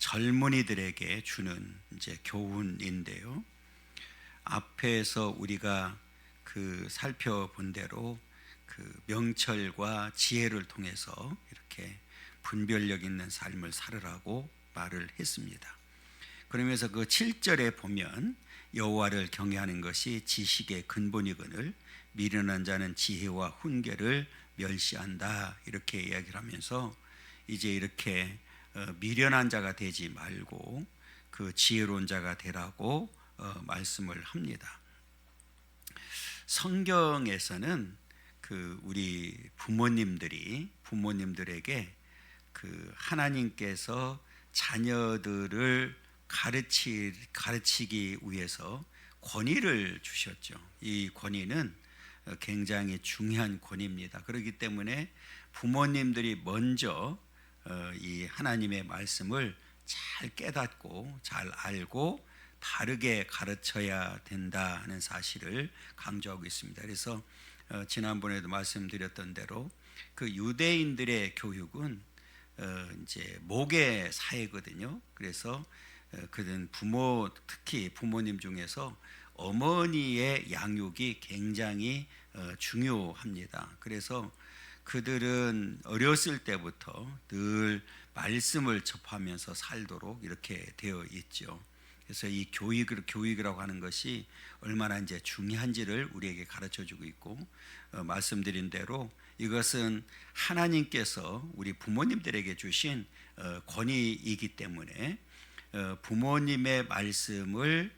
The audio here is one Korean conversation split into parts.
젊은이들에게 주는 이제 교훈인데요. 앞에서 우리가 살펴본 대로 명철과 지혜를 통해서 이렇게 분별력 있는 삶을 살으라고 말을 했습니다. 그러면서 7절에 보면 여호와를 경외하는 것이 지식의 근본이거늘 미련한 자는 지혜와 훈계를 멸시한다, 이렇게 이야기를 하면서 이제 이렇게 미련한 자가 되지 말고 지혜로운 자가 되라고 말씀을 합니다. 성경에서는 우리 부모님들에게 하나님께서 자녀들을 가르치기 위해서 권위를 주셨죠. 이 권위는 굉장히 중요한 권위입니다. 그렇기 때문에 부모님들이 먼저 이 하나님의 말씀을 잘 깨닫고 잘 알고 바르게 가르쳐야 된다는 사실을 강조하고 있습니다. 그래서 지난번에도 말씀드렸던 대로 유대인들의 교육은 이제 목의 사회거든요. 그래서 특히 부모님 중에서 어머니의 양육이 굉장히 중요합니다. 그래서 그들은 어렸을 때부터 늘 말씀을 접하면서 살도록 이렇게 되어 있죠. 그래서 이 교육이라고 하는 것이 얼마나 이제 중요한지를 우리에게 가르쳐주고 있고, 말씀드린 대로 이것은 하나님께서 우리 부모님들에게 주신 권위이기 때문에 부모님의 말씀을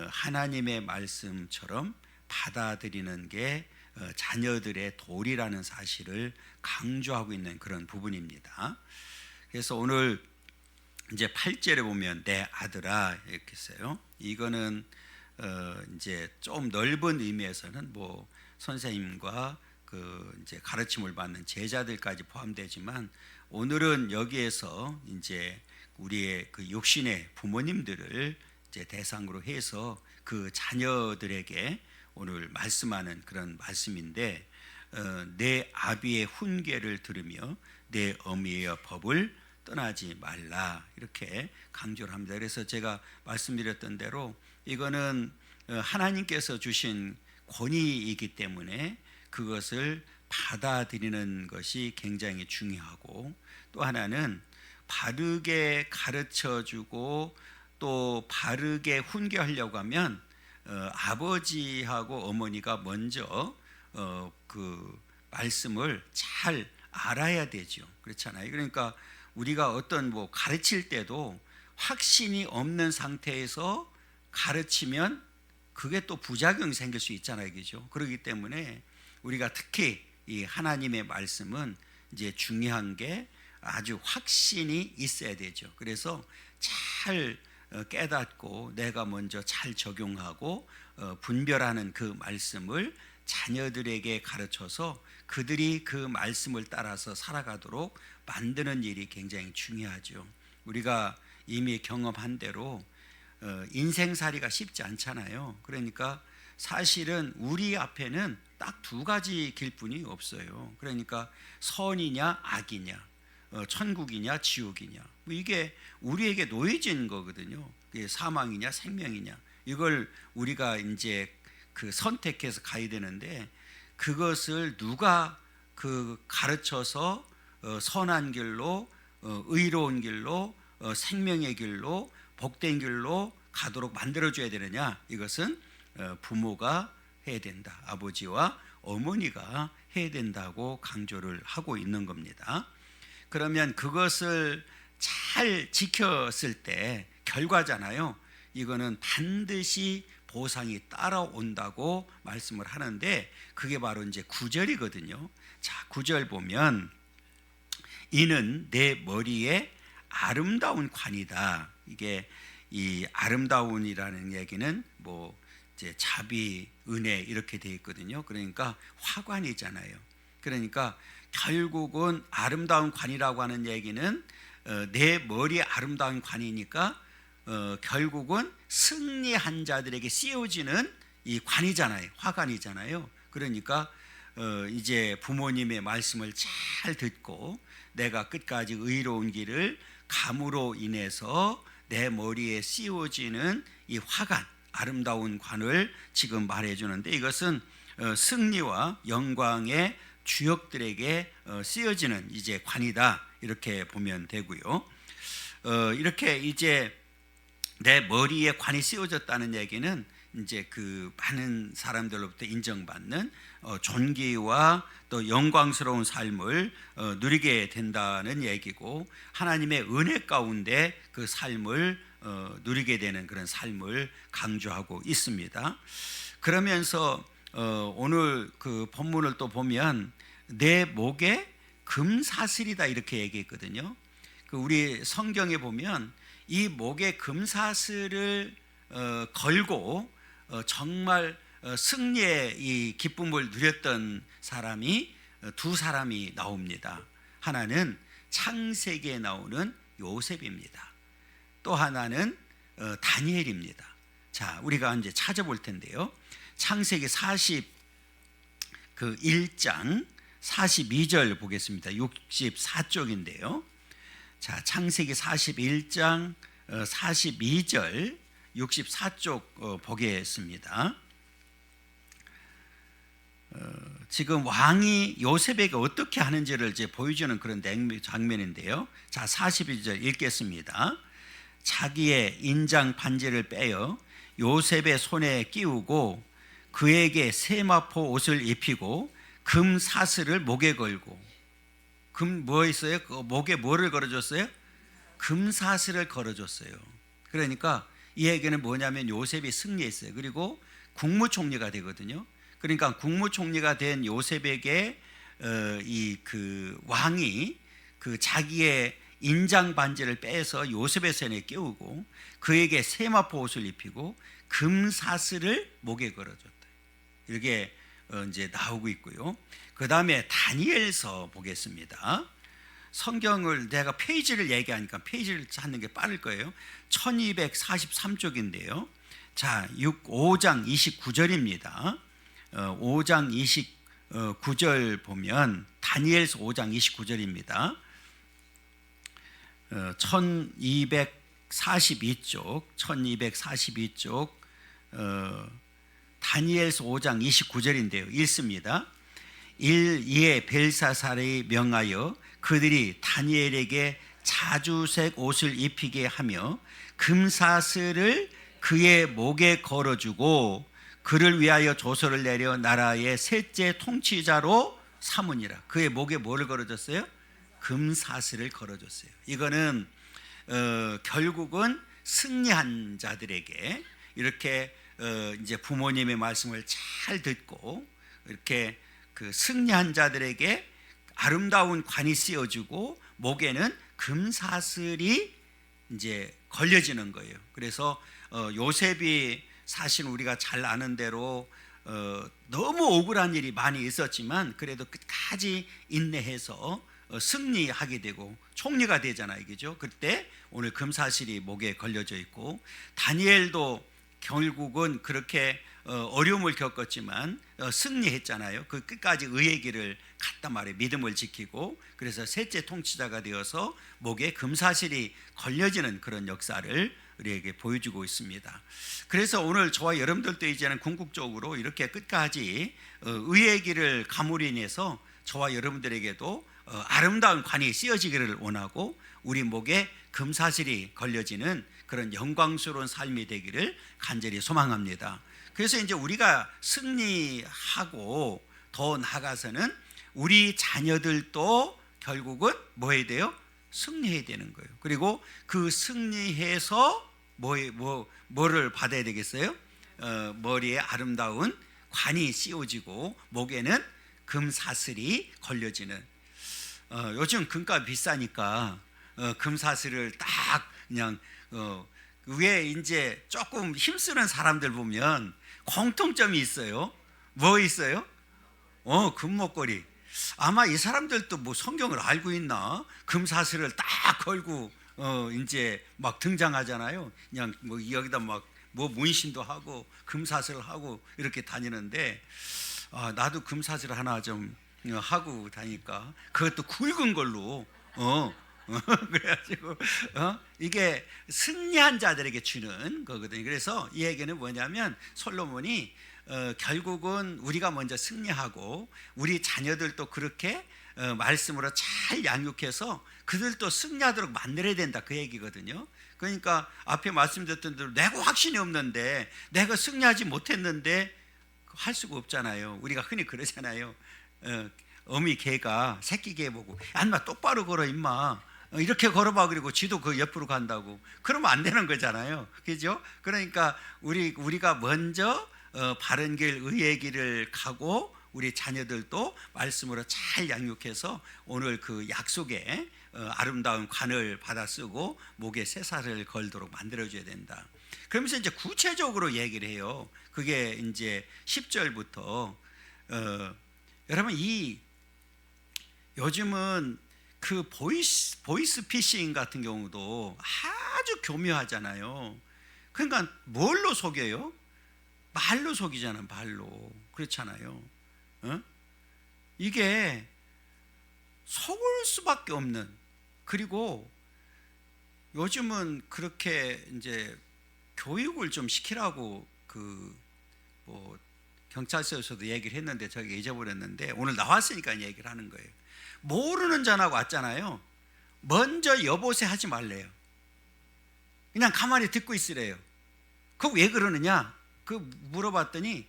하나님의 말씀처럼 받아들이는 게 자녀들의 도리라는 사실을 강조하고 있는 그런 부분입니다. 그래서 오늘 이제 8절에 보면 내 아들아 이렇게 써요. 이거는 이제 좀 넓은 의미에서는 선생님과 이제 가르침을 받는 제자들까지 포함되지만, 오늘은 여기에서 이제 우리의 육신의 부모님들을 이제 대상으로 해서 자녀들에게 오늘 말씀하는 그런 말씀인데, 내 아비의 훈계를 들으며 내 어미의 법을 떠나지 말라, 이렇게 강조를 합니다. 그래서 제가 말씀드렸던 대로 이거는 하나님께서 주신 권위이기 때문에 그것을 받아들이는 것이 굉장히 중요하고, 또 하나는 바르게 가르쳐주고 또 바르게 훈계하려고 하면 아버지하고 어머니가 먼저 말씀을 잘 알아야 되죠. 그렇잖아요. 그러니까 우리가 어떤 가르칠 때도 확신이 없는 상태에서 가르치면 그게 또 부작용이 생길 수 있잖아요. 그죠? 그렇기 때문에 우리가 특히 이 하나님의 말씀은 이제 중요한 게 아주 확신이 있어야 되죠. 그래서 잘 깨닫고 내가 먼저 잘 적용하고 분별하는 그 말씀을 자녀들에게 가르쳐서 그들이 그 말씀을 따라서 살아가도록 만드는 일이 굉장히 중요하죠. 우리가 이미 경험한 대로 인생살이가 쉽지 않잖아요. 그러니까 사실은 우리 앞에는 딱 두 가지 길뿐이 없어요. 그러니까 선이냐 악이냐, 천국이냐 지옥이냐, 이게 우리에게 놓여진 거거든요. 사망이냐 생명이냐, 이걸 우리가 이제 선택해서 가야 되는데, 그것을 누가 가르쳐서 선한 길로, 의로운 길로, 생명의 길로, 복된 길로 가도록 만들어줘야 되느냐, 이것은 부모가 해야 된다. 아버지와 어머니가 해야 된다고 강조를 하고 있는 겁니다. 그러면 그것을 잘 지켰을 때 결과잖아요. 이거는 반드시 보상이 따라온다고 말씀을 하는데, 그게 바로 이제 9절이거든요. 자, 9절 보면 이는 내 머리에 아름다운 관이다. 이게 이 아름다운이라는 얘기는 이제 자비, 은혜 이렇게 되어 있거든요. 그러니까 화관이잖아요. 그러니까 결국은 아름다운 관이라고 하는 얘기는 내 머리에 아름다운 관이니까 결국은 승리한 자들에게 씌워지는 이 관이잖아요. 화관이잖아요. 그러니까 이제 부모님의 말씀을 잘 듣고 내가 끝까지 의로운 길을 감으로 인해서 내 머리에 씌워지는 이 화관, 아름다운 관을 지금 말해주는데, 이것은 승리와 영광의 주역들에게 씌워지는 이제 관이다, 이렇게 보면 되고요. 이렇게 이제 내 머리에 관이 씌워졌다는 얘기는 이제 그 많은 사람들로부터 인정받는 존귀와 또 영광스러운 삶을 누리게 된다는 얘기고, 하나님의 은혜 가운데 그 삶을 누리게 되는 그런 삶을 강조하고 있습니다. 그러면서 오늘 그 본문을 또 보면 내 목에 금사슬이다, 이렇게 얘기했거든요. 그 우리 성경에 보면 이 목에 금사슬을 걸고 정말 승리의 이 기쁨을 누렸던 사람이 두 사람이 나옵니다. 하나는 창세기에 나오는 요셉입니다. 또 하나는 다니엘입니다. 자, 우리가 이제 찾아볼 텐데요. 창세기 41장 42절 보겠습니다. 64쪽인데요. 자, 창세기 41장 42절 64쪽 보겠습니다. 지금 왕이 요셉에게 어떻게 하는지를 이제 보여주는 그런 장면인데요. 자, 42절 읽겠습니다. 자기의 인장 반지를 빼어 요셉의 손에 끼우고 그에게 세마포 옷을 입히고 금 사슬을 목에 걸고, 금 뭐 있어요? 그 목에 뭐를 걸어줬어요? 금 사슬을 걸어줬어요. 그러니까 이 얘기는 뭐냐면 요셉이 승리했어요. 그리고 국무총리가 되거든요. 그러니까 국무총리가 된 요셉에게 이 그 왕이 그 자기의 인장 반지를 빼서 요셉의 손에 끼우고 그에게 세마포 옷을 입히고 금 사슬을 목에 걸어줬다. 이렇게 이제 나오고 있고요. 그 다음에 다니엘서 보겠습니다. 성경을 내가 페이지를 얘기하니까 페이지를 찾는 게 빠를 거예요. 1243쪽인데요. 자, 5장 29절입니다. 5장 29절 보면 다니엘서 5장 29절입니다. 1242쪽 다니엘서 5장 29절인데요. 읽습니다. 이에 벨사살이 명하여 그들이 다니엘에게 자주색 옷을 입히게 하며 금사슬을 그의 목에 걸어주고 그를 위하여 조서를 내려 나라의 셋째 통치자로 삼으니라. 그의 목에 뭐를 걸어줬어요? 금사슬을 걸어줬어요. 이거는 결국은 승리한 자들에게 이렇게 이제 부모님의 말씀을 잘 듣고 이렇게 그 승리한 자들에게 아름다운 관이 씌워주고 목에는 금사슬이 이제 걸려지는 거예요. 그래서 요셉이 사실 우리가 잘 아는 대로 너무 억울한 일이 많이 있었지만 그래도 끝까지 인내해서 승리하게 되고 총리가 되잖아요, 그죠? 그때 오늘 금사슬이 목에 걸려져 있고, 다니엘도 결국은 그렇게 어려움을 겪었지만 승리했잖아요. 그 끝까지 의의 길을 갔단 말이에요. 믿음을 지키고, 그래서 셋째 통치자가 되어서 목에 금사슬이 걸려지는 그런 역사를 우리에게 보여주고 있습니다. 그래서 오늘 저와 여러분들도 이제는 궁극적으로 이렇게 끝까지 의의 길을 감으로 인해서 저와 여러분들에게도 아름다운 관이 씌어지기를 원하고 우리 목에 금사슬이 걸려지는 그런 영광스러운 삶이 되기를 간절히 소망합니다. 그래서 이제 우리가 승리하고 더 나아가서는 우리 자녀들도 결국은 뭐 해야 돼요? 승리해야 되는 거예요. 그리고 그 승리해서 뭐를 받아야 되겠어요? 머리에 아름다운 관이 씌워지고 목에는 금사슬이 걸려지는. 요즘 금값 비싸니까 금사슬을 딱 그냥 왜 이제 조금 힘쓰는 사람들 보면 공통점이 있어요. 뭐 있어요? 금목걸이. 아마 이 사람들도 뭐 성경을 알고 있나? 금사슬을 딱 걸고 이제 막 등장하잖아요. 그냥 뭐 여기다 막 뭐 문신도 하고 금사슬 하고 이렇게 다니는데, 나도 금사슬 하나 좀 하고 다니까 그것도 굵은 걸로 그래가지고 이게 승리한 자들에게 주는 거거든요. 그래서 이 얘기는 뭐냐면 솔로몬이 결국은 우리가 먼저 승리하고 우리 자녀들도 그렇게 말씀으로 잘 양육해서 그들도 승리하도록 만들어야 된다, 그 얘기거든요. 그러니까 앞에 말씀드렸던 대로 내가 확신이 없는데, 내가 승리하지 못했는데 할 수가 없잖아요. 우리가 흔히 그러잖아요. 어미 개가 새끼 개 보고 야, 인마 똑바로 걸어 임마, 이렇게 걸어봐, 그리고 지도 그 옆으로 간다고. 그러면 안 되는 거잖아요. 그죠? 그러니까 우리가 먼저 바른 길, 의의 길을 가고 우리 자녀들도 말씀으로 잘 양육해서 오늘 그 약속에 아름다운 관을 받아 쓰고 목에 쇠살을 걸도록 만들어줘야 된다. 그러면서 이제 구체적으로 얘기를 해요. 그게 이제 10절부터 여러분, 이 요즘은 그 보이스 피싱 같은 경우도 아주 교묘하잖아요. 그러니까 뭘로 속여요? 말로 속이잖아요. 말로. 그렇잖아요. 이게 속을 수밖에 없는, 그리고 요즘은 그렇게 이제 교육을 좀 시키라고 뭐 경찰서에서도 얘기를 했는데 저기 잊어버렸는데 오늘 나왔으니까 얘기를 하는 거예요. 모르는 전화가 왔잖아요. 먼저 여보세요 하지 말래요. 그냥 가만히 듣고 있으래요. 그거 왜 그러느냐? 그 물어봤더니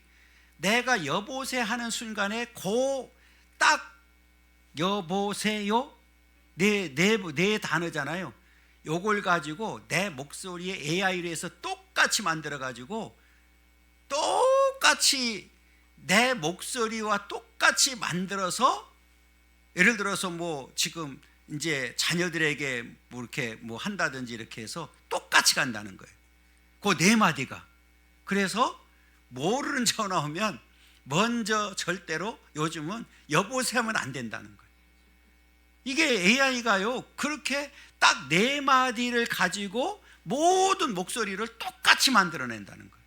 내가 여보세요 하는 순간에 딱 여보세요 네 단어잖아요. 요걸 가지고 내 목소리에 AI로 해서 똑같이 만들어 가지고 똑같이 내 목소리와 똑같이 만들어서, 예를 들어서 뭐 지금 이제 자녀들에게 뭐 이렇게 뭐 한다든지 이렇게 해서 똑같이 간다는 거예요. 그 네 마디가. 그래서 모르는 전화 오면 먼저 절대로 요즘은 여보세요 하면 안 된다는 거예요. 이게 AI가요 그렇게 딱 네 마디를 가지고 모든 목소리를 똑같이 만들어낸다는 거예요.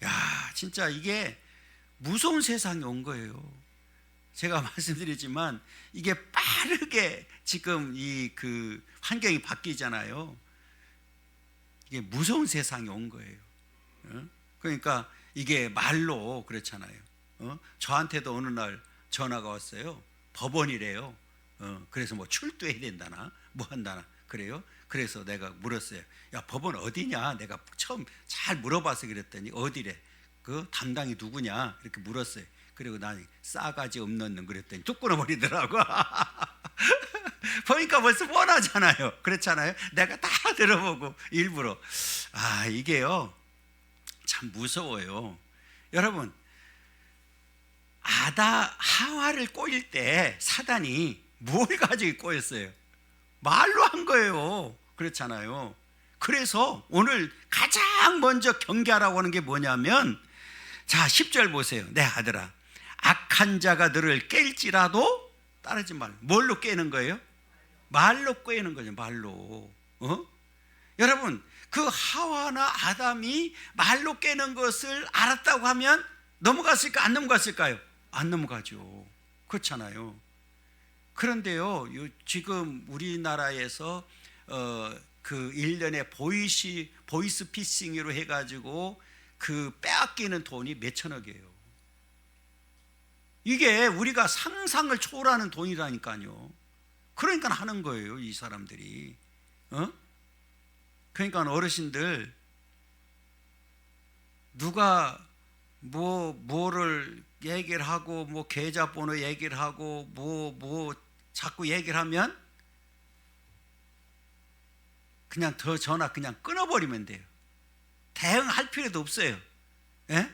야, 진짜 이게 무서운 세상이 온 거예요. 제가 말씀드리지만 이게 빠르게 지금 그 환경이 바뀌잖아요. 이게 무서운 세상이 온 거예요. 그러니까 이게 말로 그렇잖아요. 저한테도 어느 날 전화가 왔어요. 법원이래요. 그래서 뭐 출두해야 된다나 뭐 한다나 그래요. 그래서 내가 물었어요. 야, 법원 어디냐? 내가 처음 잘 물어봐서 그랬더니 어디래? 그 담당이 누구냐? 이렇게 물었어요. 그리고 난 싸가지 없는 놈 그랬더니 뚝 끊어버리더라고. 보니까 벌써 뻔하잖아요. 그렇잖아요. 내가 다 들어보고 일부러. 이게요 참 무서워요. 여러분, 하와를 꼬일 때 사단이 뭘 가지고 꼬였어요? 말로 한 거예요. 그렇잖아요. 그래서 오늘 가장 먼저 경계하라고 하는 게 뭐냐면, 자 10절 보세요. 내 아들아, 악한 자가 너를 깰지라도 따르지 말라. 뭘로 깨는 거예요? 말로 깨는 거죠. 말로. 여러분, 그 하와나 아담이 말로 깨는 것을 알았다고 하면 넘어갔을까? 안 넘어갔을까요? 안 넘어가죠. 그렇잖아요. 그런데요, 지금 우리나라에서 그 1년에 보이스 피싱으로 해가지고 그 빼앗기는 돈이 몇천억이에요. 이게 우리가 상상을 초월하는 돈이라니까요. 그러니까 하는 거예요, 이 사람들이. 그러니까 어르신들, 누가 뭐를 얘기를 하고 뭐 계좌번호 얘기를 하고 뭐 자꾸 얘기를 하면 그냥 더 전화 그냥 끊어버리면 돼요. 대응할 필요도 없어요. 예?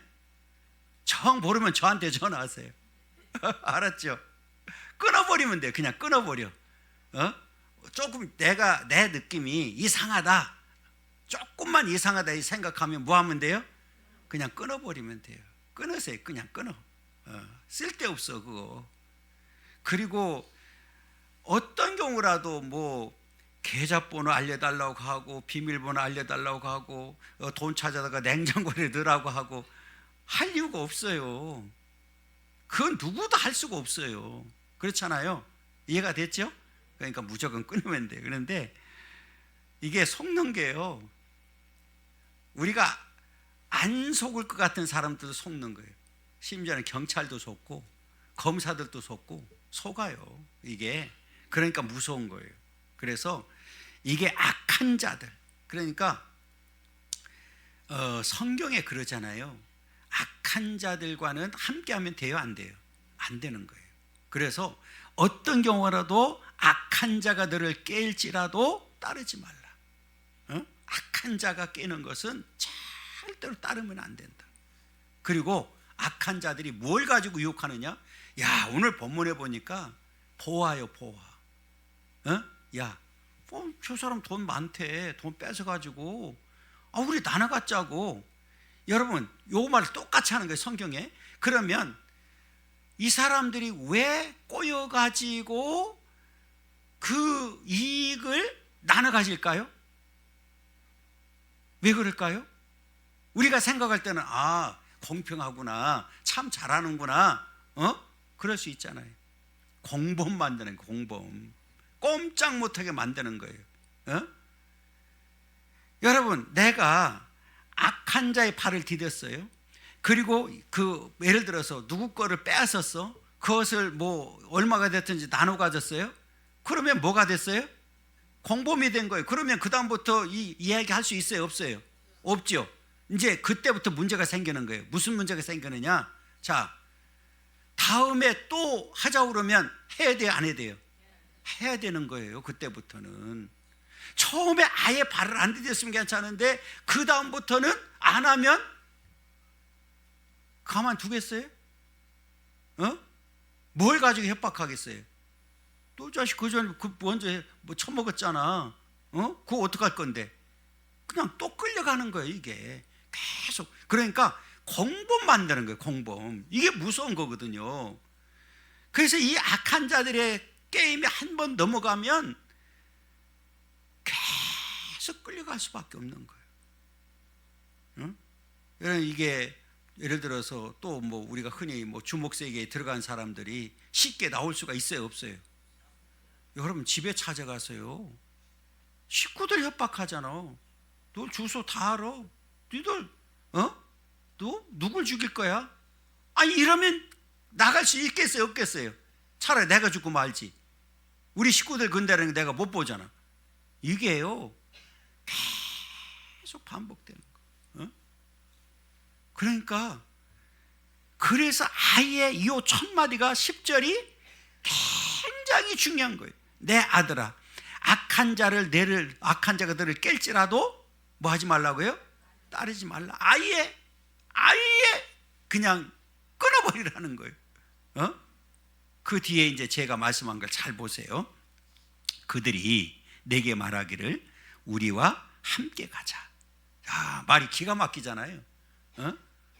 정 모르면 저한테 전화하세요. 알았죠? 끊어버리면 돼요. 그냥 끊어버려. 조금 내 느낌이 이상하다, 조금만 이상하다 생각하면 뭐 하면 돼요? 그냥 끊어버리면 돼요. 끊으세요. 그냥 끊어. 쓸데없어 그거. 그리고 어떤 경우라도 뭐 계좌번호 알려달라고 하고 비밀번호 알려달라고 하고 돈 찾아다가 냉장고에 넣으라고 하고 할 이유가 없어요. 그건 누구도 할 수가 없어요. 그렇잖아요. 이해가 됐죠? 그러니까 무조건 끊으면 돼. 그런데 이게 속는 게요, 우리가 안 속을 것 같은 사람들도 속는 거예요. 심지어는 경찰도 속고 검사들도 속고 속아요, 이게. 그러니까 무서운 거예요. 그래서 이게 악한 자들, 그러니까 성경에 그러잖아요. 악한 자들과는 함께하면 돼요, 안 돼요? 안 되는 거예요. 그래서 어떤 경우라도 악한 자가 너를 깰지라도 따르지 말라. 악한 자가 깨는 것은 절대로 따르면 안 된다. 그리고 악한 자들이 뭘 가지고 유혹하느냐? 야, 오늘 본문에 보니까 보아요, 보아. 야, 저 사람 돈 많대. 돈 뺏어가지고 우리 나눠 갖자고. 여러분, 요 말 똑같이 하는 거예요, 성경에. 그러면 이 사람들이 왜 꼬여가지고 그 이익을 나눠 가질까요? 왜 그럴까요? 우리가 생각할 때는 공평하구나, 참 잘하는구나, 그럴 수 있잖아요. 공범 만드는 거예요, 공범. 꼼짝 못하게 만드는 거예요. 여러분, 내가 악한 자의 발을 디뎠어요. 그리고 예를 들어서 누구 거를 빼앗았어. 그것을 뭐 얼마가 됐든지 나눠 가졌어요. 그러면 뭐가 됐어요? 공범이 된 거예요. 그러면 그 다음부터 이 이야기 할 수 있어요, 없어요? 없죠. 이제 그때부터 문제가 생기는 거예요. 무슨 문제가 생기느냐? 자, 다음에 또 하자고 그러면 해야 돼요, 안 해야 돼요? 해야 되는 거예요. 그때부터는. 처음에 아예 발을 안 디뎠으면 괜찮은데 그 다음부터는 안 하면 가만두겠어요? 뭘 가지고 협박하겠어요? 또 자식 그 전에 먼저 뭐 처먹었잖아. 그거 어떡할 건데? 그냥 또 끌려가는 거예요, 이게. 계속. 그러니까 공범 만드는 거예요, 공범. 이게 무서운 거거든요. 그래서 이 악한 자들의 게임에 한 번 넘어가면 계속 끌려갈 수밖에 없는 거예요. 여러분, 이게 예를 들어서 또 뭐 우리가 흔히 뭐 주목 세계에 들어간 사람들이 쉽게 나올 수가 있어요, 없어요? 여러분, 집에 찾아가서요, 식구들 협박하잖아. 너 주소 다 알아. 너희들 너 누굴 죽일 거야? 이러면 나갈 수 있겠어요, 없겠어요? 차라리 내가 죽고 말지. 우리 식구들 근대라는 거 내가 못 보잖아. 이게요, 계속 반복되는 거. 그러니까 그래서 아예 이 1000마디가 10절이 굉장히 중요한 거예요. 내 아들아, 악한 자가 너를 깰지라도 뭐 하지 말라고요? 따르지 말라. 아예 그냥 끊어버리라는 거예요. 그 뒤에 이제 제가 말씀한 걸 잘 보세요. 그들이 내게 말하기를 우리와 함께 가자. 야, 말이 기가 막히잖아요.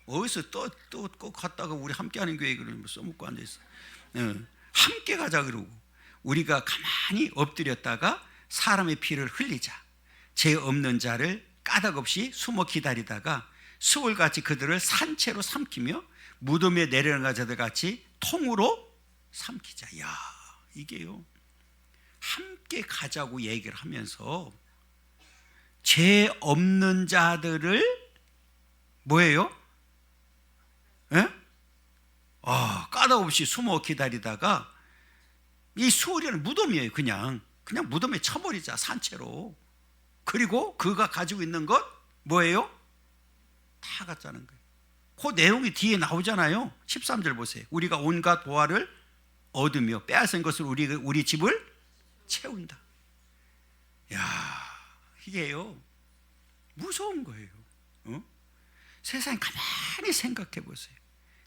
어디서 또 갔다가 우리 함께 하는 교회 그러면 써먹고 앉아있어. 함께 가자 그러고, 우리가 가만히 엎드렸다가 사람의 피를 흘리자. 죄 없는 자를 까닭없이 숨어 기다리다가 수월같이 그들을 산채로 삼키며 무덤에 내려간 자들 같이 통으로 삼키자. 야, 이게요, 함께 가자고 얘기를 하면서 죄 없는 자들을 뭐예요? 까닭없이 숨어 기다리다가, 이 수월이라는 무덤이에요. 그냥 무덤에 쳐버리자, 산채로. 그리고 그가 가지고 있는 것 뭐예요? 다 갖자는 거예요. 그 내용이 뒤에 나오잖아요. 13절 보세요. 우리가 온갖 보화를 얻으며 빼앗은 것을 우리 집을 채운다. 야, 이게요, 무서운 거예요. 세상에 가만히 생각해 보세요.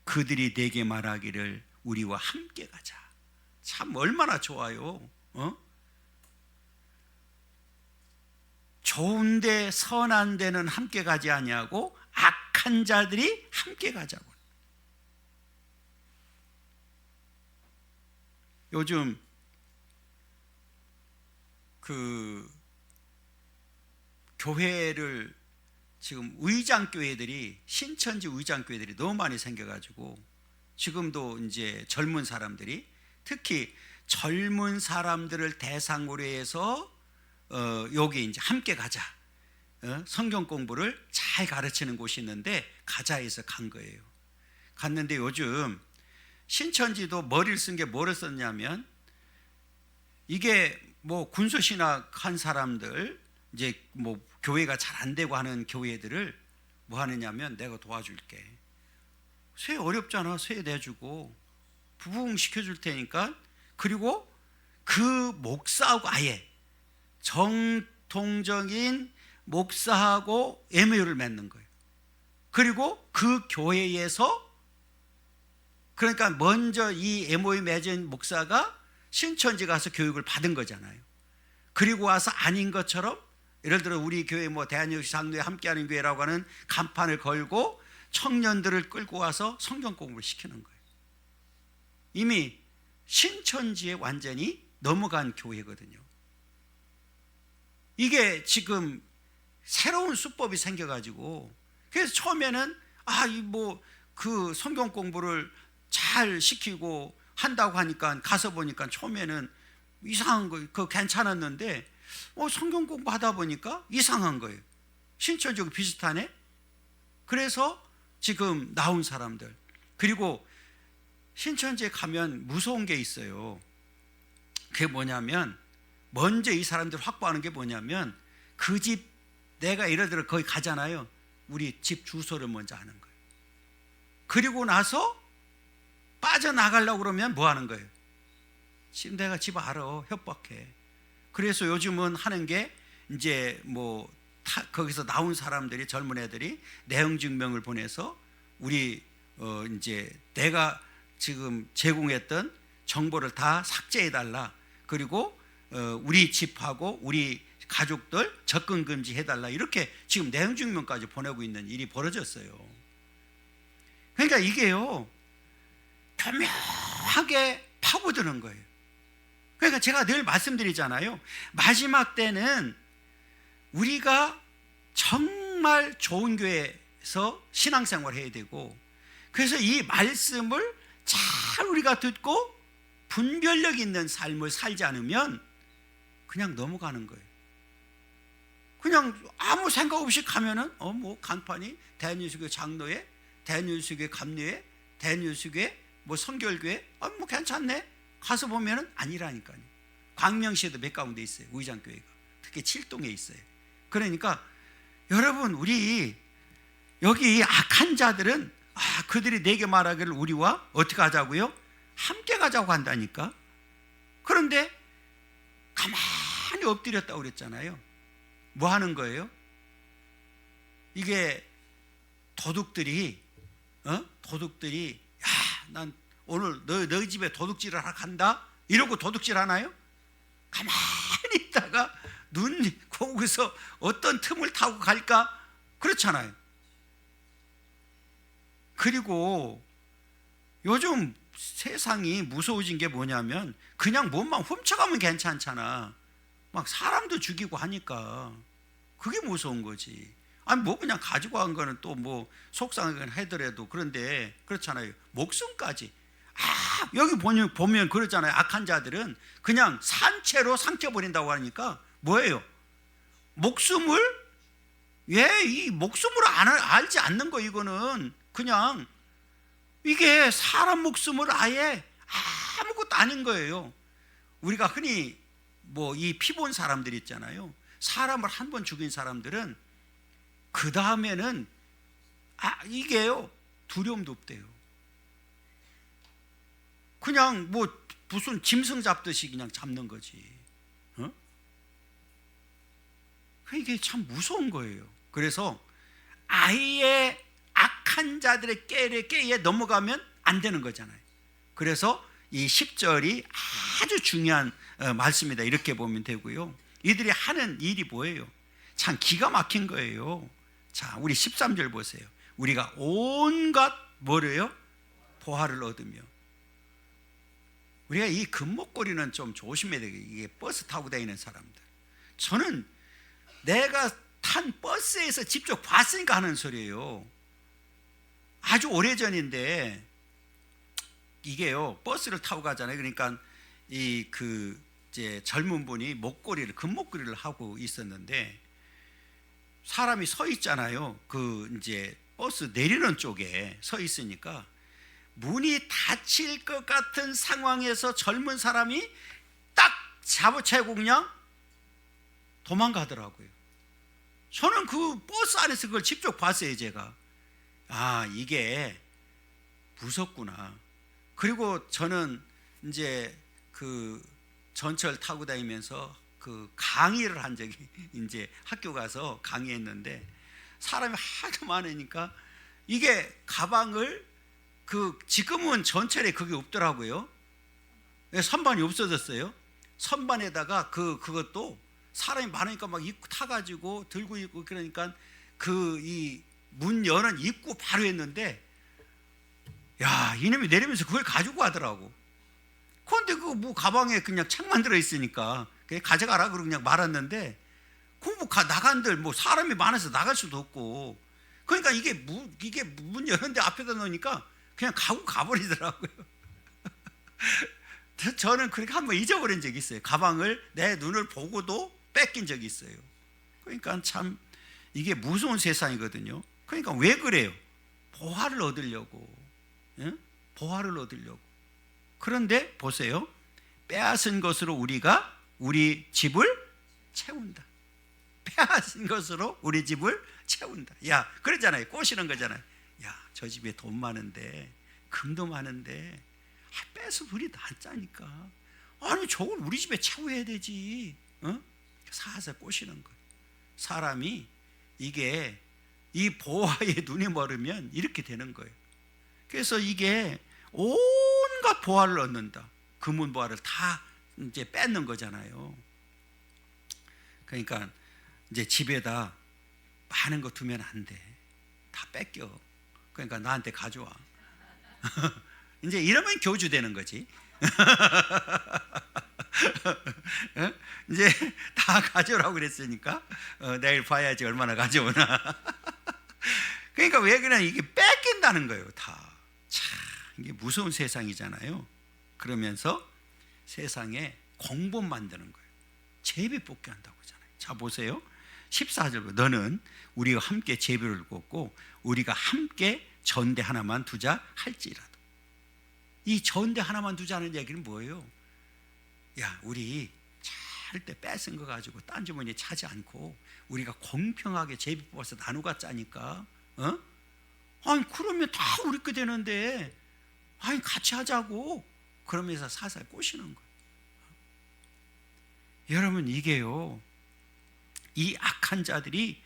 그들이 내게 말하기를 우리와 함께 가자. 참 얼마나 좋아요. 좋은데 선한 데는 함께 가지 아니하고 악한 자들이 함께 가자고. 요즘 교회를 지금 의장교회들이, 신천지 의장교회들이 너무 많이 생겨가지고 지금도 이제 젊은 사람들이, 특히 젊은 사람들을 대상으로 해서 여기 이제 함께 가자, 성경 공부를 잘 가르치는 곳이 있는데 가자 해서 간 거예요. 갔는데 요즘 신천지도 머리를 쓴 게 뭐를 썼냐면, 이게 뭐 군소신학 한 사람들, 이제 뭐 교회가 잘 안 되고 하는 교회들을 뭐 하느냐면, 내가 도와줄게, 쇠 어렵잖아, 쇠 내주고 부흥 시켜줄 테니까, 그리고 그 목사하고 아예 정통적인 목사하고 MOU를 맺는 거예요. 그리고 그 교회에서, 그러니까 먼저 이 MOU 맺은 목사가 신천지 가서 교육을 받은 거잖아요. 그리고 와서 아닌 것처럼, 예를 들어 우리 교회 뭐 대한예수 장로회 함께하는 교회라고 하는 간판을 걸고 청년들을 끌고 와서 성경 공부를 시키는 거예요. 이미 신천지에 완전히 넘어간 교회거든요. 이게 지금 새로운 수법이 생겨가지고, 그래서 처음에는 그 성경 공부를 잘 시키고 한다고 하니까 가서 보니까 처음에는 이상한 거, 그거 괜찮았는데 성경 공부하다 보니까 이상한 거예요. 신천지하고 비슷하네. 그래서 지금 나온 사람들, 그리고 신천지에 가면 무서운 게 있어요. 그게 뭐냐면, 먼저 이 사람들 확보하는 게 뭐냐면, 그 집, 내가 예를 들어 거기 가잖아요. 우리 집 주소를 먼저 아는 거예요. 그리고 나서 빠져나가려고 그러면 뭐 하는 거예요? 지금 내가 집 알아, 협박해. 그래서 요즘은 하는 게, 이제 뭐 거기서 나온 사람들이, 젊은 애들이 내용 증명을 보내서 우리 이제 내가 지금 제공했던 정보를 다 삭제해 달라, 그리고 우리 집하고 우리 가족들 접근 금지해 달라, 이렇게 지금 내용 증명까지 보내고 있는 일이 벌어졌어요. 그러니까 이게요, 교묘하게 파고드는 거예요. 그러니까 제가 늘 말씀드리잖아요. 마지막 때는 우리가 정말 좋은 교회에서 신앙생활을 해야 되고, 그래서 이 말씀을 잘 우리가 듣고 분별력 있는 삶을 살지 않으면 그냥 넘어가는 거예요. 그냥 아무 생각 없이 가면은 뭐 간판이 대한예수교회 장로회, 대한예수교회 감리회, 대한예수교회 뭐 성결교회, 뭐 괜찮네. 가서 보면은 아니라니까요. 광명시에도 몇 가운데 있어요. 우이장교회가 특히 7동에 있어요. 그러니까 여러분, 우리 여기 악한 자들은 그들이 내게 말하기를 우리와 어떻게 하자고요? 함께 가자고 한다니까. 그런데 가만히 엎드렸다고 그랬잖아요. 뭐 하는 거예요? 이게 도둑들이 난 오늘 너희 집에 도둑질을 하러 간다, 이러고 도둑질 하나요? 가만히 있다가 눈 거기서 어떤 틈을 타고 갈까? 그렇잖아요. 그리고 요즘 세상이 무서워진 게 뭐냐면, 그냥 몸만 훔쳐가면 괜찮잖아. 막 사람도 죽이고 하니까 그게 무서운 거지. 아니 뭐 그냥 가지고 간 거는 또 뭐 속상하긴 하더라도, 그런데 그렇잖아요. 목숨까지. 여기 보면 그러잖아요. 악한 자들은 그냥 산채로 삼켜버린다고 하니까 뭐예요? 목숨을, 왜 이 목숨으로 알지 않는 거, 이거는 그냥 이게 사람 목숨을 아예 아무것도 아닌 거예요. 우리가 흔히 뭐 이 피 본 사람들 있잖아요. 사람을 한 번 죽인 사람들은 그 다음에는 이게요, 두려움도 없대요. 그냥 뭐 무슨 짐승 잡듯이 그냥 잡는 거지. 이게 참 무서운 거예요. 그래서 아예 악한 자들의 깨에 넘어가면 안 되는 거잖아요. 그래서 이 10절이 아주 중요한 말씀이다, 이렇게 보면 되고요. 이들이 하는 일이 뭐예요? 참 기가 막힌 거예요. 자, 우리 13절 보세요. 우리가 온갖 뭐래요? 보화를 얻으며. 우리가 이 금목걸이는 좀 조심해야 되겠어요. 이게 버스 타고 다니는 사람들. 저는 내가 탄 버스에서 직접 봤으니까 하는 소리예요. 아주 오래전인데, 이게요, 버스를 타고 가잖아요. 그러니까 이제 젊은 분이 목걸이를 금목걸이를 하고 있었는데 사람이 서 있잖아요. 이제 버스 내리는 쪽에 서 있으니까 문이 닫힐 것 같은 상황에서 젊은 사람이 딱 잡아채고 그냥 도망가더라고요. 저는 그 버스 안에서 그걸 직접 봤어요. 제가 이게 무섭구나. 그리고 저는 이제 전철 타고 다니면서 강의를 한 적이 이제 학교 가서 강의했는데 사람이 하도 많으니까 이게 가방을 지금은 전철에 그게 없더라고요. 선반이 없어졌어요. 선반에다가 그것도 사람이 많으니까 막 입고 타가지고 들고 있고 그러니까 이 문 여는 입구 바로 했는데 이놈이 내리면서 그걸 가지고 가더라고. 그런데 뭐 가방에 그냥 책만 들어 있으니까 그냥 가져가라 그러고 그냥 말았는데 나간들 뭐 사람이 많아서 나갈 수도 없고 그러니까 이게 문 여는데 앞에다 놓으니까 그냥 가버리더라고요. 저는 그렇게 한번 잊어버린 적이 있어요. 가방을 내 눈을 보고도 뺏긴 적이 있어요. 그러니까 참 이게 무서운 세상이거든요. 그러니까 왜 그래요? 보화를 얻으려고. 보화를 얻으려고. 그런데 보세요. 빼앗은 것으로 우리 집을 채운다. 빼앗은 것으로 우리 집을 채운다. 그러잖아요. 꼬시는 거잖아요. 저 집에 돈 많은데 금도 많은데 뺏어 우리 낫자니까. 아니 저걸 우리 집에 채워야 되지. 사서 꼬시는 거예요. 사람이 이게 이 보화에 눈이 멀으면 이렇게 되는 거예요. 그래서 이게 온갖 보화를 얻는다. 금은 보화를 다 이제 뺏는 거잖아요. 그러니까 이제 집에다 많은 거 두면 안 돼. 다 뺏겨. 그러니까 나한테 가져와. 이제 이러면 교주되는 거지. 이제 다 가져오라고 그랬으니까 내일 봐야지 얼마나 가져오나. 그러니까 왜 그냥 이게 뺏긴다는 거예요. 다. 참 이게 무서운 세상이잖아요. 그러면서 세상에 공범 만드는 거예요. 제비 뽑게 한다고 하잖아요. 자 보세요. 14절 너는 우리와 함께 제비를 뽑고 우리가 함께 전대 하나만 두자 할지라도. 이 전대 하나만 두자는 얘기는 뭐예요? 우리 절대 뺏은 거 가지고 딴 주머니에 차지 않고 우리가 공평하게 제비 뽑아서 나누가 짜니까 그러면 다 우리 거 되는데 같이 하자고. 그러면서 살살 꼬시는 거예요. 여러분 이게요 이 악한 자들이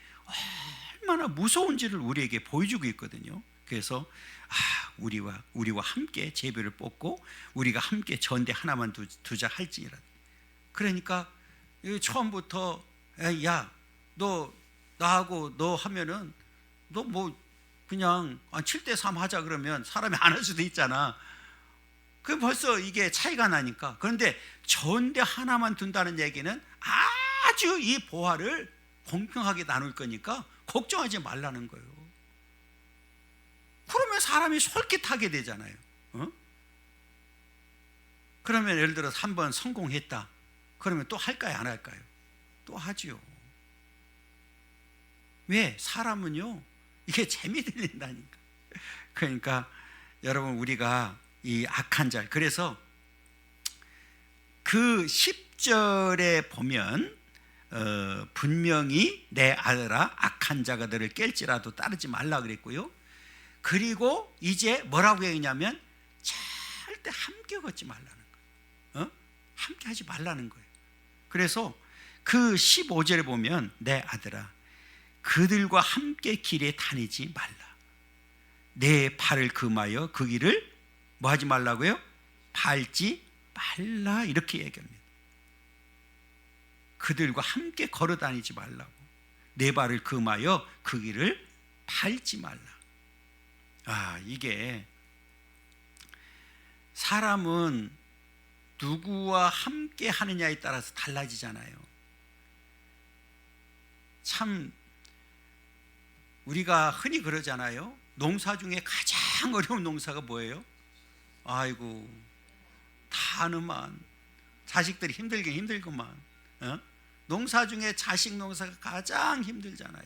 얼마나 무서운지를 우리에게 보여주고 있거든요. 그래서 우리와 함께 제비를 뽑고 우리가 함께 전대 하나만 두자 할지라도. 그러니까 처음부터 너 나하고 너 하면은 너 뭐 그냥 7대3 하자 그러면 사람이 안 할 수도 있잖아. 그 벌써 이게 차이가 나니까. 그런데 전대 하나만 둔다는 얘기는 아주 이 보화를 공평하게 나눌 거니까 걱정하지 말라는 거예요. 그러면 사람이 솔깃하게 되잖아요. 그러면 예를 들어서 한번 성공했다. 그러면 또 할까요? 안 할까요? 또 하지요. 왜? 사람은요 이게 재미 들린다니까. 그러니까 여러분 우리가 이 악한 자, 그래서 그 10절에 보면 분명히 내 아들아 악한 자가 너를 깰지라도 따르지 말라 그랬고요. 그리고 이제 뭐라고 했냐면 절대 함께 걷지 말라는 거예요. 함께 하지 말라는 거예요. 그래서 그 15절에 보면 내 아들아 그들과 함께 길에 다니지 말라. 내 발을 금하여 그 길을 뭐 하지 말라고요? 밟지 말라. 이렇게 얘기합니다. 그들과 함께 걸어 다니지 말라고. 내 발을 금하여 그 길을 밟지 말라. 이게 사람은 누구와 함께 하느냐에 따라서 달라지잖아요. 참 우리가 흔히 그러잖아요. 농사 중에 가장 어려운 농사가 뭐예요? 아이고 다는만 자식들이 힘들긴 힘들구만. 농사 중에 자식 농사가 가장 힘들잖아요.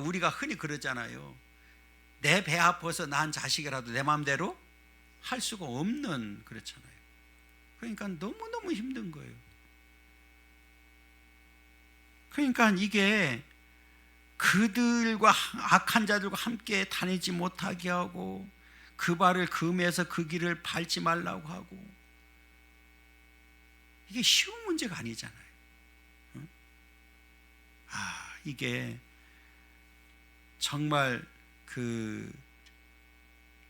우리가 흔히 그러잖아요. 내 배 아파서 낳은 자식이라도 내 마음대로 할 수가 없는, 그렇잖아요. 그러니까 너무너무 힘든 거예요. 그러니까 이게 그들과, 악한 자들과 함께 다니지 못하게 하고 그 발을 금해서 그 길을 밟지 말라고 하고, 이게 쉬운 문제가 아니잖아요. 이게 정말 그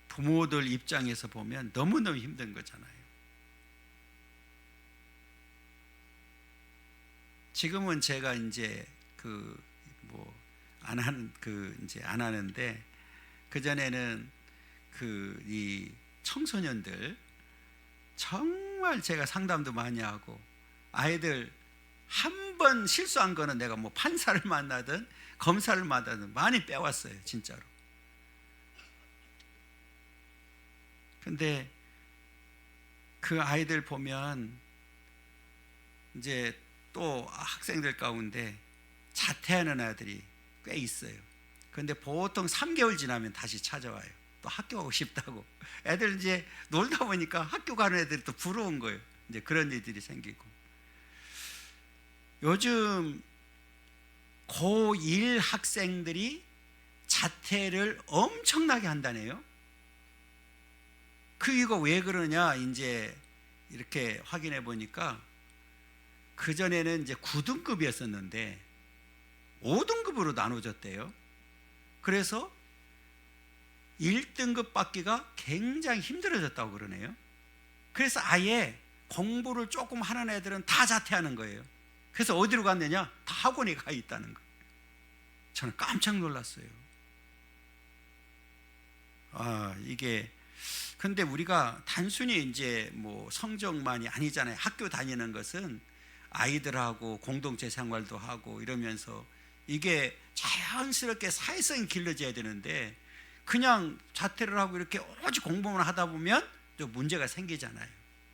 부모들 입장에서 보면 너무너무 힘든 거잖아요. 지금은 제가 이제 안 하는데, 그전에는 이 청소년들 정말 제가 상담도 많이 하고, 아이들 한 번 실수한 거는 내가 판사를 만나든 검사를 만나든 많이 빼왔어요, 진짜로. 근데 그 아이들 보면 이제 또 학생들 가운데 자퇴하는 아이들이 꽤 있어요. 그런데 보통 3개월 지나면 다시 찾아와요. 또 학교 가고 싶다고. 애들 이제 놀다 보니까 학교 가는 애들이 또 부러운 거예요. 이제 그런 일들이 생기고. 요즘 고1 학생들이 자퇴를 엄청나게 한다네요. 이거 왜 그러냐 이제 이렇게 확인해 보니까, 그전에는 이제 9등급이었었는데 5등급으로 나눠졌대요. 그래서 1등급 받기가 굉장히 힘들어졌다고 그러네요. 그래서 아예 공부를 조금 하는 애들은 다 자퇴하는 거예요. 그래서 어디로 갔느냐? 다 학원에 가 있다는 거예요. 저는 깜짝 놀랐어요. 이게 근데 우리가 단순히 이제 성적만이 아니잖아요. 학교 다니는 것은 아이들하고 공동체 생활도 하고 이러면서 이게 자연스럽게 사회성이 길러져야 되는데, 그냥 자퇴를 하고 이렇게 오직 공부만 하다 보면 또 문제가 생기잖아요.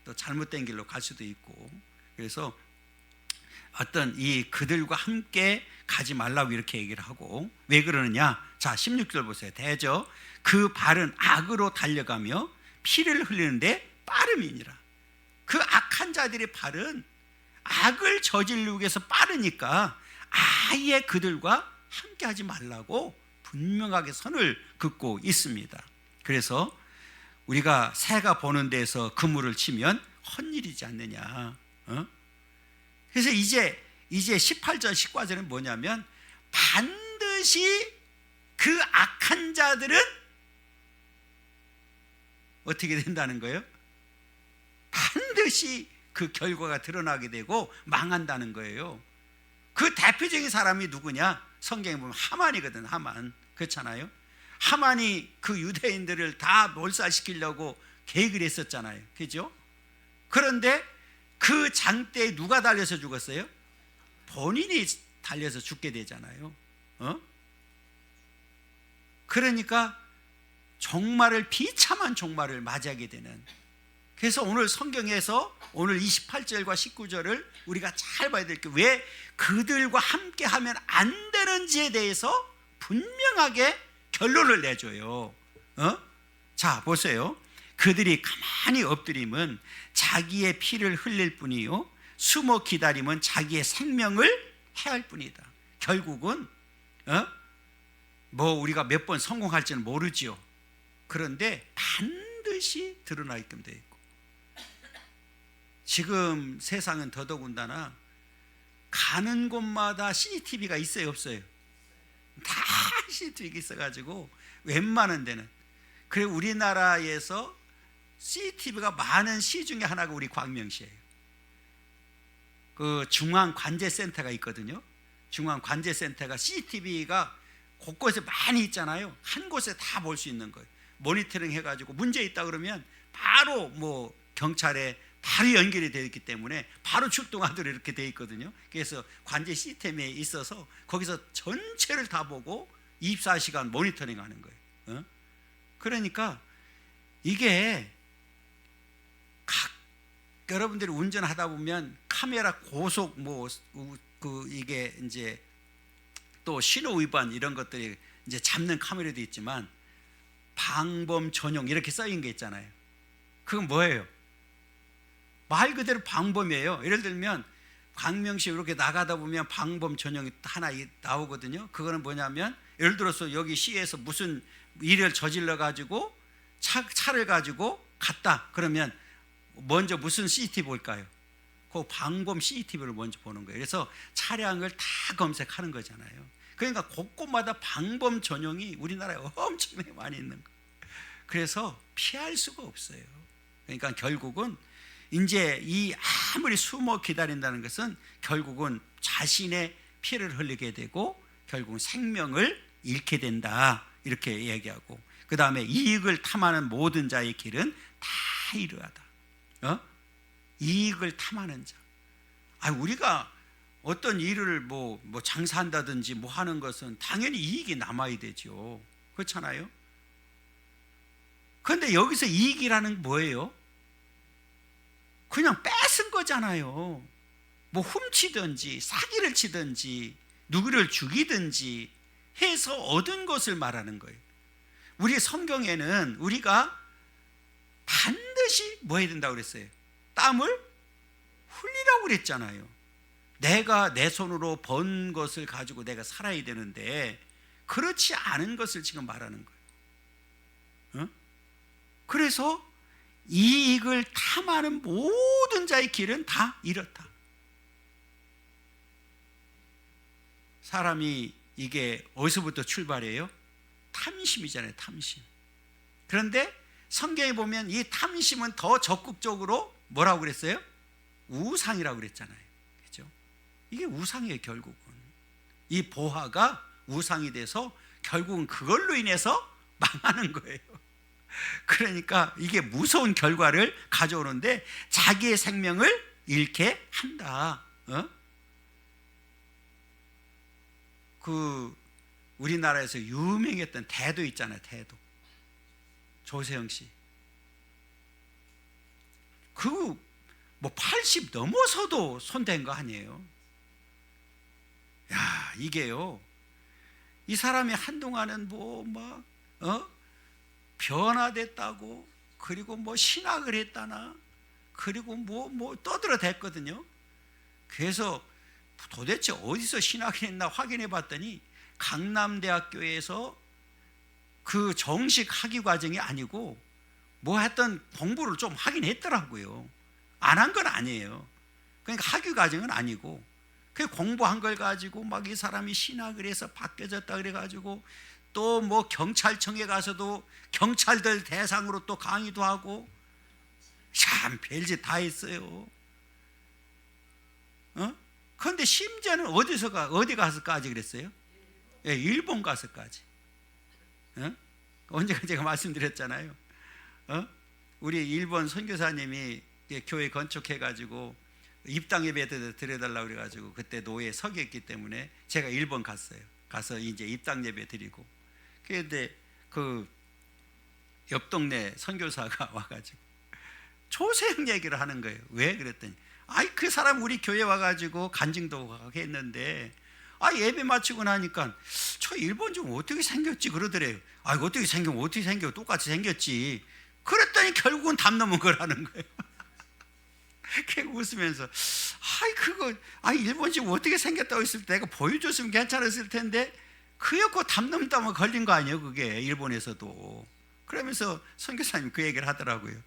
또 잘못된 길로 갈 수도 있고. 그래서 그들과 함께 가지 말라고 이렇게 얘기를 하고, 왜 그러느냐? 자, 16절 보세요. 대저 그 발은 악으로 달려가며 피를 흘리는데 빠름이니라. 그 악한 자들의 발은 악을 저지르기 위해서 빠르니까 아예 그들과 함께 하지 말라고 분명하게 선을 긋고 있습니다. 그래서 우리가 새가 보는 데서 그물을 치면 헛일이지 않느냐. 그래서 이제 18절 19절은 뭐냐면, 반드시 그 악한 자들은 어떻게 된다는 거예요? 반드시 그 결과가 드러나게 되고 망한다는 거예요. 그 대표적인 사람이 누구냐? 성경에 보면 하만이거든. 하만. 그렇잖아요. 하만이 그 유대인들을 다 몰살시키려고 계획을 했었잖아요. 그죠? 그런데 그 장대에 누가 달려서 죽었어요? 본인이 달려서 죽게 되잖아요. 그러니까 종말을, 비참한 종말을 맞이하게 되는. 그래서 오늘 성경에서 오늘 28절과 19절을 우리가 잘 봐야 될 게, 왜 그들과 함께 하면 안 되는지에 대해서 분명하게 결론을 내줘요. 자, 보세요. 그들이 가만히 엎드림은 자기의 피를 흘릴 뿐이요, 숨어 기다림은 자기의 생명을 해할 뿐이다. 결국은 우리가 몇 번 성공할지는 모르지요. 그런데 반드시 드러나게끔 되어 있고, 지금 세상은 더더군다나 가는 곳마다 CCTV가 있어요, 없어요? 다 CCTV가 있어가지고 웬만한 데는. 그리고 우리나라에서 CCTV가 많은 시 중에 하나가 우리 광명시예요. 그 중앙관제센터가 있거든요. 중앙관제센터가 CCTV가 곳곳에 많이 있잖아요. 한 곳에 다 볼 수 있는 거예요. 모니터링 해가지고 문제 있다 그러면 바로 경찰에 바로 연결이 되어 있기 때문에 바로 출동하도록 이렇게 되어 있거든요. 그래서 관제 시스템에 있어서 거기서 전체를 다 보고 24시간 모니터링 하는 거예요. 그러니까 이게 여러분들이 운전하다 보면 카메라 고속 이게 이제 또 신호 위반 이런 것들이 이제 잡는 카메라도 있지만 방범 전용 이렇게 써있는 게 있잖아요. 그건 뭐예요? 말 그대로 방범이에요. 예를 들면 광명시 이렇게 나가다 보면 방범 전용이 하나 나오거든요. 그거는 뭐냐면 예를 들어서 여기 시에서 무슨 일을 저질러 가지고 차를 가지고 갔다 그러면 먼저 무슨 CCTV 볼까요? 그 방범 CCTV를 먼저 보는 거예요. 그래서 차량을 다 검색하는 거잖아요. 그러니까 곳곳마다 방범 전용이 우리나라에 엄청나게 많이 있는 거예요. 그래서 피할 수가 없어요. 그러니까 결국은 이제 이 아무리 숨어 기다린다는 것은 결국은 자신의 피를 흘리게 되고 결국은 생명을 잃게 된다 이렇게 얘기하고, 그 다음에 이익을 탐하는 모든 자의 길은 다 이러하다. 이익을 탐하는 자. 우리가 어떤 일을 뭐 장사한다든지 뭐 하는 것은 당연히 이익이 남아야 되죠. 그렇잖아요. 그런데 여기서 이익이라는 게 뭐예요? 그냥 뺏은 거잖아요. 뭐 훔치든지 사기를 치든지 누구를 죽이든지 해서 얻은 것을 말하는 거예요. 우리 성경에는 우리가 반드시 뭐 해야 된다고 그랬어요? 땀을 흘리라고 그랬잖아요. 내가 내 손으로 번 것을 가지고 내가 살아야 되는데 그렇지 않은 것을 지금 말하는 거예요. 그래서 이익을 탐하는 모든 자의 길은 다 이렇다. 사람이 이게 어디서부터 출발해요? 탐심이잖아요. 탐심. 그런데 성경에 보면 이 탐심은 더 적극적으로 뭐라고 그랬어요? 우상이라고 그랬잖아요. 그렇죠? 이게 우상이에요. 결국은 이 보화가 우상이 돼서 결국은 그걸로 인해서 망하는 거예요. 그러니까 이게 무서운 결과를 가져오는데 자기의 생명을 잃게 한다. 그 우리나라에서 유명했던 태도 있잖아요. 태도. 조세영 씨. 뭐 80 넘어서도 손댄 거 아니에요. 야, 이게요. 이 사람이 한동안은 변화됐다고, 그리고 뭐 신학을 했다나, 그리고 뭐 떠들어댔거든요. 그래서 도대체 어디서 신학을 했나 확인해 봤더니 강남대학교에서 그 정식 학위 과정이 아니고 뭐 했던 공부를 좀 하긴 했더라고요. 안 한 건 아니에요. 그러니까 학위 과정은 아니고 그 공부한 걸 가지고 막 이 사람이 신학을 해서 바뀌어졌다 그래가지고 또 뭐 경찰청에 가서도 경찰들 대상으로 또 강의도 하고 참 별짓 다 했어요. 그런데 심지어는 어디 가서까지 그랬어요? 예, 일본 가서까지. 언제가 제가 말씀드렸잖아요. 우리 일본 선교사님이 교회 건축해가지고 입당 예배 드려달라고 그래가지고 그때 노예 서기했기 때문에 제가 일본 갔어요. 가서 이제 입당 예배 드리고. 그런데 그 옆 동네 선교사가 와가지고 조세형 얘기를 하는 거예요. 왜 그랬더니 그 사람 우리 교회 와가지고 간증도 했는데 예배 마치고 나니까 저 일본 좀 어떻게 생겼지 그러더래요. 어떻게 생기면 어떻게 생겨? 똑같이 생겼지. 그랬더니 결국은 담 넘은 거라는 거예요. 걔가 웃으면서 일본 집 어떻게 생겼다고 했을 때 내가 보여줬으면 괜찮았을 텐데 그였고 담 넘다면 걸린 거 아니에요. 그게 일본에서도. 그러면서 선교사님 그 얘기를 하더라고요.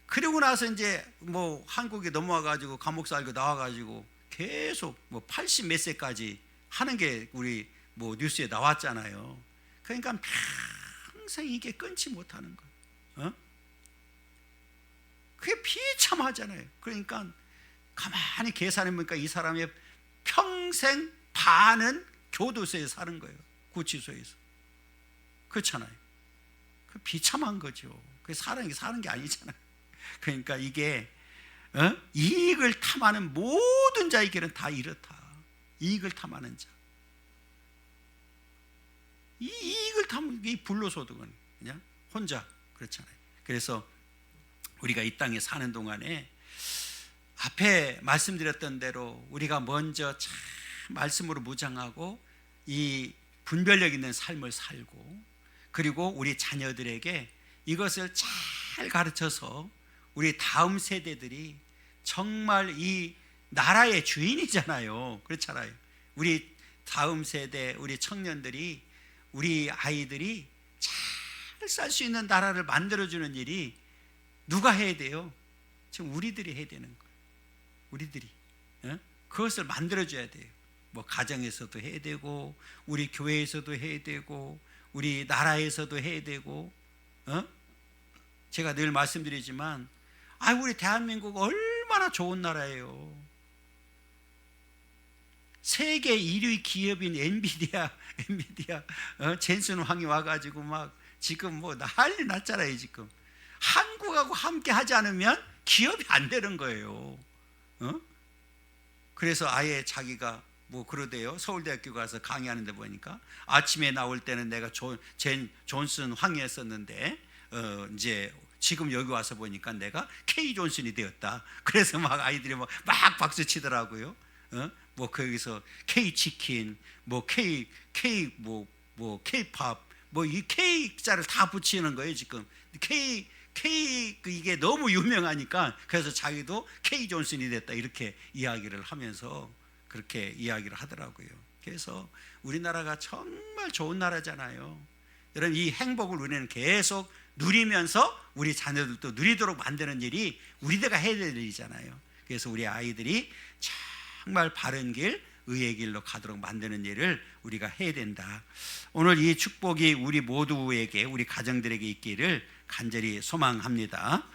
그리고 나서 이제 뭐 한국에 넘어와가지고 감옥 살고 나와가지고 계속 뭐 80 몇 세까지 하는 게 우리 뭐 뉴스에 나왔잖아요. 그러니까 평생 이게 끊지 못하는 거예요. 그게 비참하잖아요. 그러니까 가만히 계산해보니까 이 사람의 평생 반은 교도소에 사는 거예요. 구치소에서. 그렇잖아요. 그 비참한 거죠. 그 사는 게 아니잖아요. 그러니까 이게 이익을 탐하는 모든 자의 길은 다 이렇다. 이익을 탐하는 자. 이 이익을 탐하는 이 불로소득은 그냥 혼자 그렇잖아요. 그래서 우리가 이 땅에 사는 동안에 앞에 말씀드렸던 대로 우리가 먼저 참 말씀으로 무장하고 이 분별력 있는 삶을 살고, 그리고 우리 자녀들에게 이것을 잘 가르쳐서 우리 다음 세대들이 정말 이 나라의 주인이잖아요. 그렇잖아요. 우리 다음 세대, 우리 청년들이, 우리 아이들이 잘 살 수 있는 나라를 만들어주는 일이 누가 해야 돼요? 지금 우리들이 해야 되는 거예요. 우리들이 그것을 만들어줘야 돼요. 뭐 가정에서도 해야 되고, 우리 교회에서도 해야 되고, 우리 나라에서도 해야 되고. 제가 늘 말씀드리지만, 우리 대한민국 얼마나 좋은 나라예요. 세계 1위 기업인 엔비디아 젠슨 황이 와가지고 막 지금 뭐 난리 났잖아요. 지금 한국하고 함께 하지 않으면 기업이 안 되는 거예요. 그래서 아예 자기가 뭐 그러대요. 서울대학교 가서 강의하는데 보니까 아침에 나올 때는 내가 존슨 황이었었는데 이제 지금 여기 와서 보니까 내가 K 존슨이 되었다. 그래서 막 아이들이 막 박수 치더라고요. 뭐 거기서 K 치킨, 뭐 K 뭐 K-팝, 뭐 이 K자를 다 붙이는 거예요. 지금 K 이게 너무 유명하니까 그래서 자기도 K 존슨이 됐다 이렇게 이야기를 하면서 그렇게 이야기를 하더라고요. 그래서 우리나라가 정말 좋은 나라잖아요. 여러분, 이 행복을 우리는 계속 누리면서 우리 자녀들도 누리도록 만드는 일이 우리가 해야 될 일이잖아요. 그래서 우리 아이들이 정말 바른 길, 의의 길로 가도록 만드는 일을 우리가 해야 된다. 오늘 이 축복이 우리 모두에게, 우리 가정들에게 있기를 간절히 소망합니다.